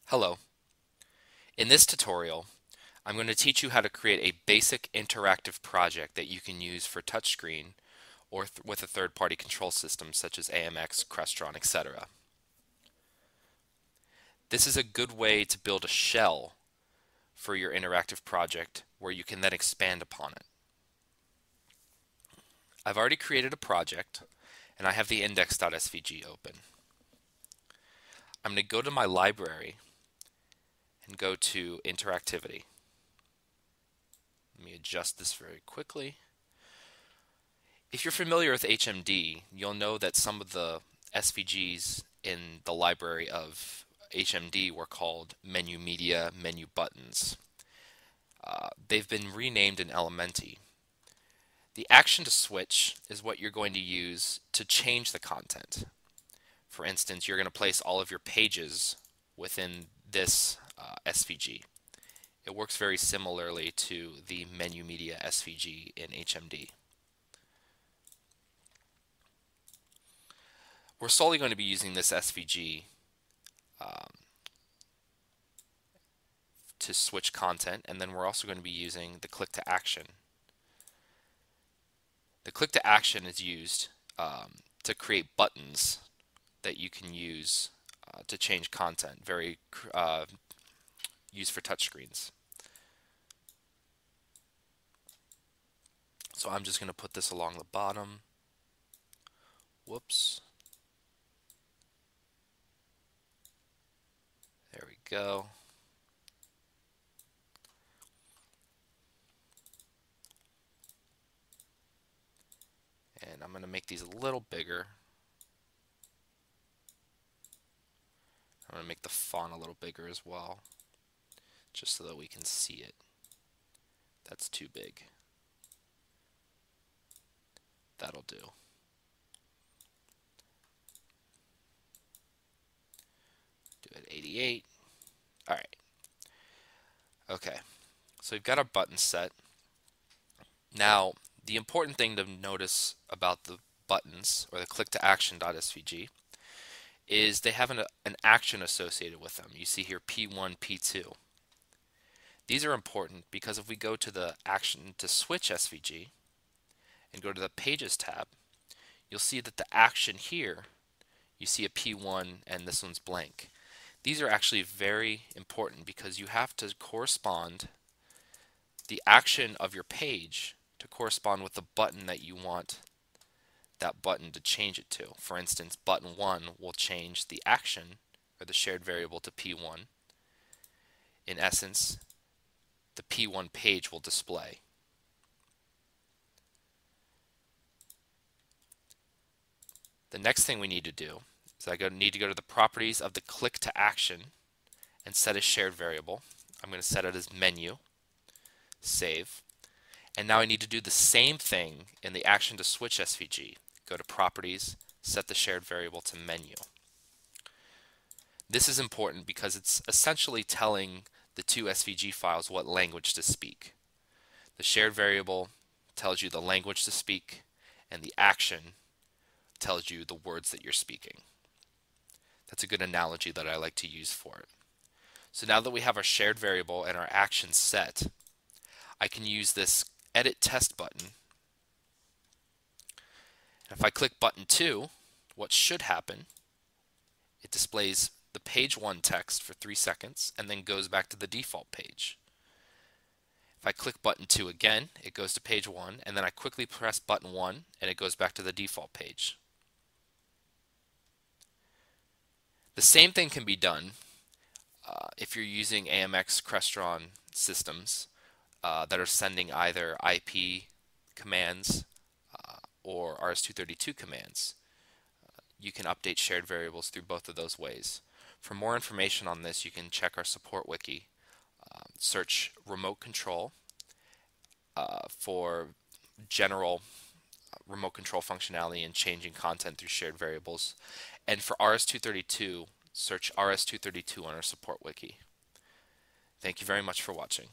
Hello. In this tutorial, I'm going to teach you how to create a basic interactive project that you can use for touchscreen or with a third-party control system such as AMX, Crestron, etc. This is a good way to build a shell for your interactive project where you can then expand upon it. I've already created a project and I have the index.svg open. I'm going to go to my library and go to Interactivity. Let me adjust this very quickly. If you're familiar with HMD, you'll know that some of the SVGs in the library of HMD were called menu media, menu buttons. They've been renamed in Elementi. The action to switch is what you're going to use to change the content. For instance, you're going to place all of your pages within this SVG. It works very similarly to the menu media SVG in HMD. We're solely going to be using this SVG to switch content, and then we're also going to be using the click to action. The click to action is used to create buttons that you can use to change content, very used for touchscreens. So I'm just going to put this along the bottom. Whoops. There we go. And I'm going to make these a little bigger. I'm going to make the font a little bigger as well, just so that we can see it. That's too big. That'll do. Do it 88. All right. Okay. So we've got our button set. Now, the important thing to notice about the buttons, or the click to action.svg, is they have an action associated with them. You see here P1, P2. These are important because if we go to the action to switch SVG and go to the Pages tab, you'll see that the action here, you see a P1 and this one's blank. These are actually very important because you have to correspond the action of your page to correspond with the button that you want that button to change it to. For instance, button 1 will change the action or the shared variable to P1. In essence, the P1 page will display. The next thing we need to do is I need to go to the properties of the click to action and set a shared variable. I'm going to set it as menu, save, and now I need to do the same thing in the action to switch SVG. Go to properties, set the shared variable to menu. This is important because it's essentially telling the two SVG files what language to speak. The shared variable tells you the language to speak, and the action tells you the words that you're speaking. That's a good analogy that I like to use for it. So now that we have our shared variable and our action set, I can use this edit test button. If I click button 2, what should happen, it displays the page 1 text for 3 seconds and then goes back to the default page. If I click button 2 again, it goes to page 1, and then I quickly press button 1 and it goes back to the default page. The same thing can be done if you're using AMX Crestron systems that are sending either IP commands or RS-232 commands. You can update shared variables through both of those ways. For more information on this, you can check our support wiki. Search remote control for general remote control functionality and changing content through shared variables. And for RS-232, search RS-232 on our support wiki. Thank you very much for watching.